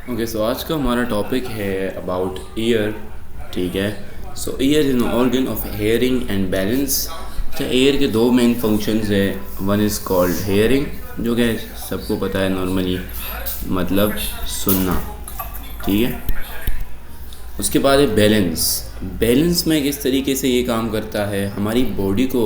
Okay, सो आज का हमारा टॉपिक है अबाउट ईयर। ठीक है। So ear is an organ of hearing and balance. अच्छा, ईयर के दो मेन फंक्शंस है। वन इज़ कॉल्ड हेयरिंग, जो कि सबको पता है नॉर्मली, मतलब सुनना। ठीक है। उसके बाद है बैलेंस। बैलेंस में किस तरीके से ये काम करता है, हमारी बॉडी को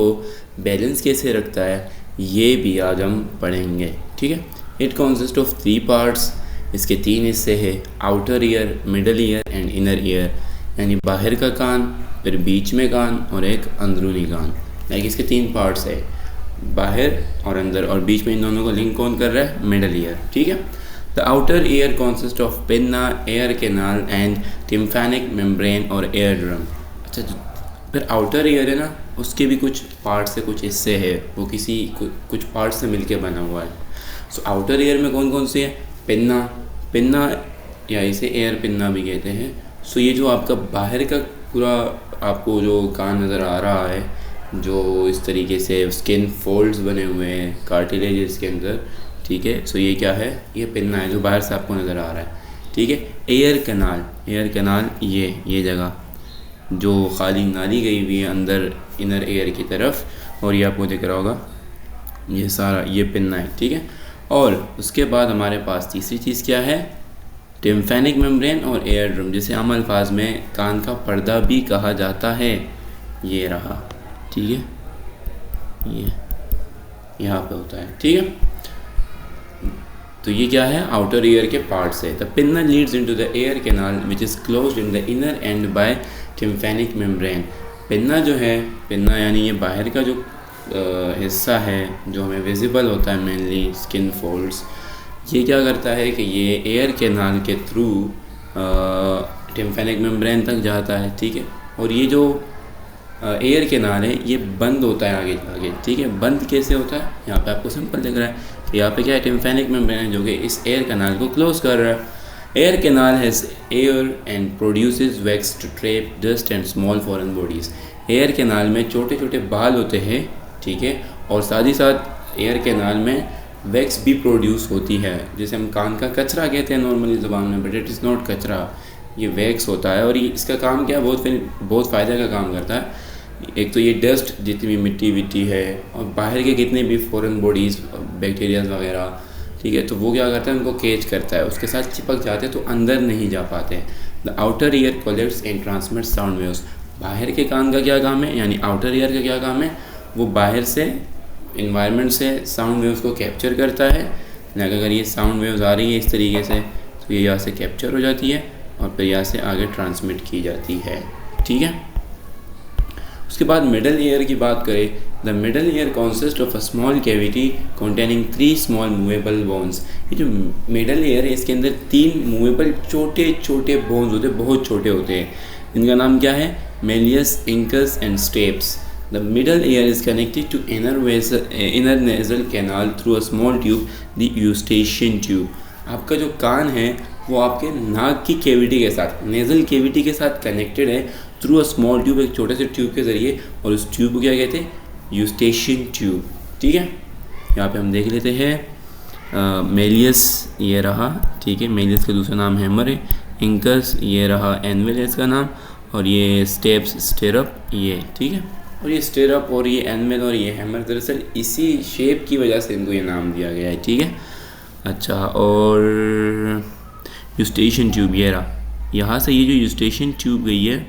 बैलेंस कैसे रखता है, ये भी आज हम पढ़ेंगे। ठीक है। It consist of 3 parts. इसके 3 हिस्से हैं, outer ear, middle ear and inner ear. यानी बाहर का कान, फिर बीच में कान और एक अंदरूनी कान। लाइक इसके 3 पार्ट्स है, बाहर और अंदर, और बीच में इन दोनों को लिंक कौन कर रहा है, मिडल ईयर। ठीक है। The outer ear consist of pinna, ear canal and tympanic membrane और एयर ड्रम। अच्छा, फिर आउटर ईयर है ना, उसके भी कुछ पार्ट से कुछ हिस्से है, वो कुछ पार्ट से मिलके बना हुआ है। सो आउटर ईयर में कौन कौन से है, पिन्ना। पिन्ना या इसे एयर पिन्ना भी कहते हैं। सो ये जो आपका बाहर का पूरा आपको जो कान नज़र आ रहा है, जो इस तरीके से स्किन फोल्ड्स बने हुए हैं, कार्टिलेज इसके अंदर। ठीक है। सो ये क्या है, ये पिन्ना है जो बाहर से आपको नज़र आ रहा है। ठीक है। एयर कैनाल, एयर कैनाल ये जगह जो खाली नाली गई हुई है अंदर इनर एयर की तरफ, और ये आपको दिख रहा होगा, ये सारा ये पिन्ना है। ठीक है। और उसके बाद हमारे पास तीसरी चीज़ क्या है, टिम्फैनिक मेम्ब्रेन और एयर ड्रम, जिसे आम अल्फाज में कान का पर्दा भी कहा जाता है। ये रहा। ठीक है। ये यहाँ पे होता है। ठीक है। तो ये क्या है, आउटर ईयर के पार्ट्स है। The pinna leads into the ear canal which is closed in the inner end by tympanic membrane. Pinna जो है, पिन्ना यानी ये बाहर का जो हिस्सा है जो हमें विजिबल होता है, मेनली स्किन फोल्ड्स, ये क्या करता है कि ये एयर कैनाल के थ्रू टिम्फैनिक मेम्ब्रेन तक जाता है। ठीक है। और ये जो एयर कैनाल है ये बंद होता है आगे आगे। ठीक है। बंद कैसे होता है, यहाँ पे आपको सिंपल दिख रहा है कि यहाँ पे क्या है, टिम्फैनिक मेम्ब्रेन है जो कि इस एयर कैनाल को क्लोज कर रहा है। Ear canal has ear and produces wax to trap dust and small foreign bodies. Ear canal में छोटे छोटे बाल होते हैं। ठीक है। और साथ ही साथ एयर कैनाल में वैक्स भी प्रोड्यूस होती है, जिसे हम कान का कचरा कहते हैं नॉर्मली ज़बान में, बट इट इज़ नॉट कचरा, ये वैक्स होता है। और ये इसका काम क्या है, बहुत फ़ायदे का काम करता है। एक तो ये डस्ट जितनी भी मिट्टी विट्टी है और बाहर के कितने भी फॉरेन बॉडीज़, बैक्टीरियाज वगैरह, ठीक है, तो वो क्या करता है, उनको कैच करता है, उसके साथ चिपक जाते हैं तो अंदर नहीं जा पाते। The outer year collects and transmit sound waves. बाहर के कान का क्या काम है, यानी आउटर ईयर का क्या काम है, वो बाहर से इन्वायरमेंट से साउंड वेव्स को कैप्चर करता है। लाइक अगर ये साउंड वेव्स आ रही है इस तरीके से, तो ये यहाँ से कैप्चर हो जाती है और फिर यहाँ से आगे ट्रांसमिट की जाती है। ठीक है। उसके बाद मिडल ईयर की बात करें, the middle year consist of a small cavity containing 3 small movable bones. ये जो मिडल ईयर है इसके अंदर 3 मूवेबल छोटे छोटे बोन्स होते हैं, बहुत छोटे होते हैं। इनका नाम क्या है, malleus, incus and stapes. The middle ear is connected to inner nasal canal through a small tube, the eustachian tube. आपका जो कान है वो आपके नाक की कैविटी के साथ, नेजल कैविटी के साथ कनेक्टेड है थ्रू अ स्मॉल ट्यूब, एक छोटे से ट्यूब के ज़रिए, और उस ट्यूब को क्या कहते हैं, यूस्टेशियन ट्यूब। ठीक है। यहाँ पे हम देख लेते हैं, मेलियस ये रहा। ठीक है। मेलियस का दूसरा नाम हैमर है। इंकस ये रहा एनविल है इसका नाम, और ये स्टेप्स स्टेरअप ये। ठीक है। और ये स्टेरअप और ये एनविल और ये हैमर दरअसल इसी शेप की वजह से इनको ये नाम दिया गया है। ठीक है। अच्छा, और यूस्टेशियन ट्यूब ये रहा, यहाँ से ये जो यूस्टेशियन ट्यूब गई है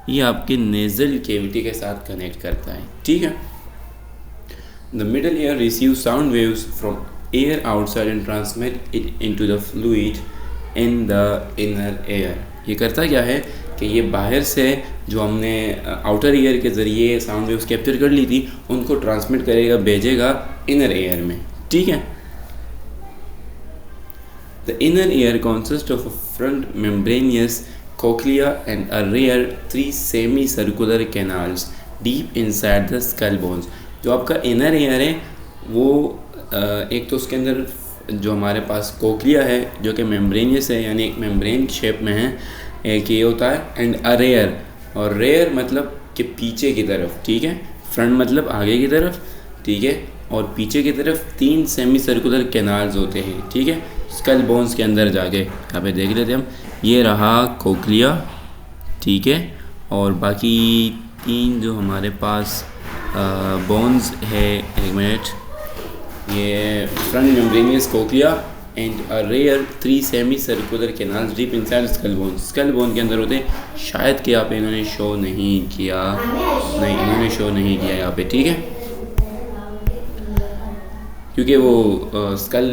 ये आपके नेजल कैविटी के साथ कनेक्ट करता है। ठीक है। The middle year receive sound waves from air outside and transmit it into the fluid in the inner air. ये करता क्या है कि ये बाहर से जो हमने आउटर ईयर के ज़रिए साउंड वेव्स कैप्चर कर ली थी उनको ट्रांसमिट करेगा, भेजेगा इनर एयर में। ठीक है। The inner ear consists of a front membranous cochlea and a rear 3 semicircular canals deep inside the skull bones। जो आपका इनर ईयर है वो एक तो उसके अंदर जो हमारे पास कोक्लिया है जो कि मेम्ब्रेनियस है, यानी एक मेम्ब्रेन शेप में है, एक ये होता है, एंड अ रेयर, और रेयर मतलब कि पीछे की तरफ। ठीक है। फ्रंट मतलब आगे की तरफ। ठीक है। और पीछे की तरफ 3 सेमी सर्कुलर कैनाल्स होते हैं। ठीक है। स्कल बोन्स के अंदर जाके यहाँ पे देख लेते हम, ये रहा कोक्लिया, ठीक है। और बाकी 3 जो हमारे पास बोन्स है, एक मिनट, ये front membranous cochlea and a rare 3 semi circular canals deep inside skull bone, skull bone के अंदर होते हैं। शायद कि यहाँ पे इन्होंने शो नहीं किया, नहीं इन्होंने शो नहीं किया यहाँ पे, ठीक है, क्योंकि वो स्कल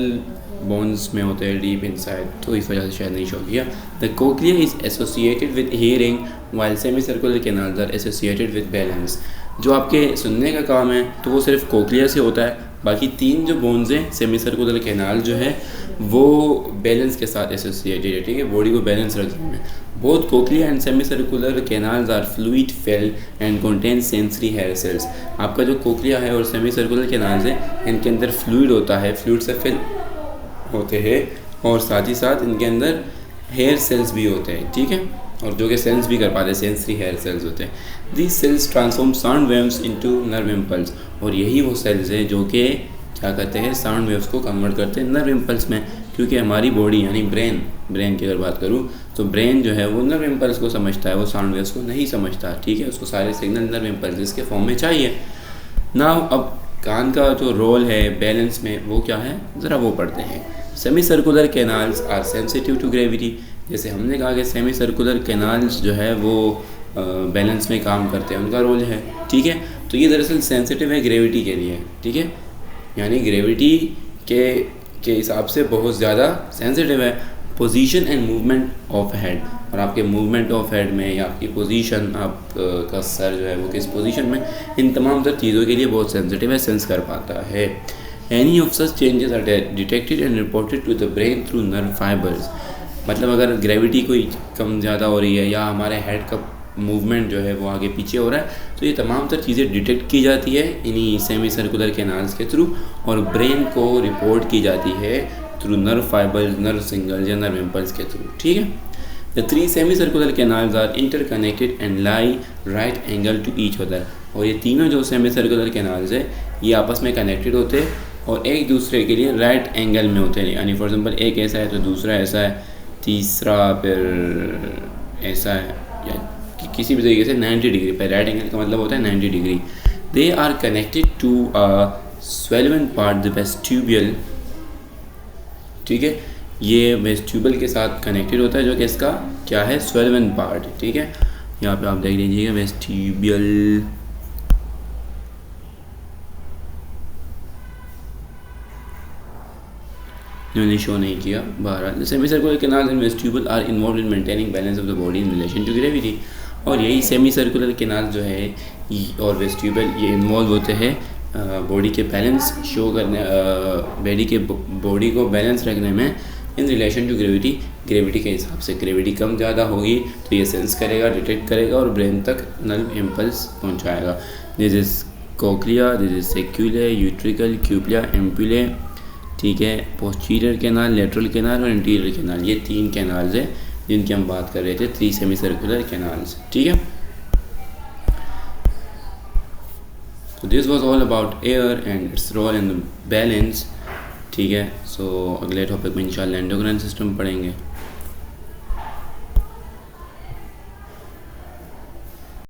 बोन्स में होते हैं डीप इनसाइड, तो इस वजह से शायद नहीं शो किया। The cochlea is associated with hearing while semi circular canals are associated with balance. जो आपके सुनने का काम है तो वो सिर्फ कोक्लिया से होता है, बाकी 3 जो बोन्स हैं सेमी सर्कुलर कैनाल जो है वो बैलेंस के साथ एसोसिएटेड है, ठीक है, बॉडी को बैलेंस रखने में। Both cochlea and semi circular canals are fluid filled and contain sensory hair cells. आपका जो कोक्लिया है और सेमी सर्कुलर कैनाल्स है इनके अंदर फ्लूइड होता है, फ्लूइड से फिल होते हैं, और साथ ही साथ इनके अंदर हेयर सेल्स भी होते हैं, ठीक है, और जो कि सेंस भी कर पाते हैं, सेंसरी हेयर सेल्स होते हैं। These cells transform sound waves into nerve impulse, और यही वो सेल्स है जो कि क्या कहते हैं, साउंड वेव्स को कन्वर्ट करते हैं नर्व इम्पल्स में। क्योंकि हमारी बॉडी यानी ब्रेन की अगर बात करूँ तो ब्रेन जो है वो नर्व इम्पल्स को समझता है, वो साउंड वेव्स को नहीं समझता, ठीक है, उसको सारे सिग्नल नर्व इम्पल्स के फॉर्म में चाहिए। नाउ अब कान का जो रोल है बैलेंस में वो क्या है, ज़रा वो पढ़ते हैं। Semi circular canals are sensitive to gravity, जैसे हमने कहा कि सेमी सर्कुलर कैनाल्स जो है वो बैलेंस में काम करते हैं, उनका रोल है, ठीक है। तो ये दरअसल सेंसिटिव है ग्रेविटी के लिए, ठीक है, यानी ग्रेविटी के हिसाब से बहुत ज़्यादा सेंसिटिव है। Position and movement of head, और आपके मूवमेंट ऑफ हेड में या आपकी पोजीशन, आप का सर जो है वो किस पोजीशन में, इन तमाम तर चीज़ों के लिए बहुत सेंसिटिव है, सेंस कर पाता है। Any of such changes are detected and reported to the brain through nerve fibres. मतलब अगर ग्रेविटी कोई कम ज़्यादा हो रही है या हमारे हेड का मूवमेंट जो है वो आगे पीछे हो रहा है, तो ये तमाम तर चीज़ें डिटेक्ट की जाती है इन्हीं सेमी सर्कुलर कैनाल्स के थ्रू, और ब्रेन को रिपोर्ट की जाती है through nerve fibres, nerve signals या नर्व इम्पल्स के थ्रू, ठीक है। The 3 semi circular canals are interconnected and lie right angle to each other, और ये तीनों जो सेमी सर्कुलर कैनाल्स है ये आपस में कनेक्टेड होते हैं और एक दूसरे के लिए राइट एंगल में होते हैं। यानी फॉर एग्जांपल एक ऐसा है तो दूसरा ऐसा है, तीसरा फिर ऐसा है, या किसी भी तरीके से 90 डिग्री पर। राइट एंगल का मतलब होता है 90 degree. They are connected to a swollen part the vestibule, ठीक है, ये वेस्टिब्यूल के साथ कनेक्टेड होता है जो कि इसका क्या है, स्वेल्वन पार्ट, ठीक है। यहाँ पे आप देख लीजिएगा वेस्टिब्यूल, इन्होंने शो नहीं किया। बहरहाल semi circular canals and vestibule are involve in maintaining balance of the body in relation to gravity, और यही सेमी सर्कुलर कैनाल जो है और वेस्टिब्यूल ये इन्वॉल्व होते हैं बॉडी के बैलेंस शो करने, बॉडी को बैलेंस रखने में in relation to gravity, gravity के हिसाब से। ग्रेविटी कम ज़्यादा होगी तो ये सेंस करेगा, डिटेक्ट करेगा और ब्रेन तक नर्व इम्पल्स पहुँचाएगा। This is cochlea, this is saccule, utricle, cupula, ampullae, ठीक है, पोस्टीरियर कैनाल, लेटरल कैनाल और इंटीरियर कैनाल, ये 3 कैनाल्स हैं जिनकी हम बात कर रहे थे, 3 सेमी सर्कुलर कैनाल्स, ठीक है। तो this was all about ear and its role in the balance, ठीक है। सो अगले टॉपिक में इंशाल्लाह एंडोक्राइन सिस्टम पढ़ेंगे।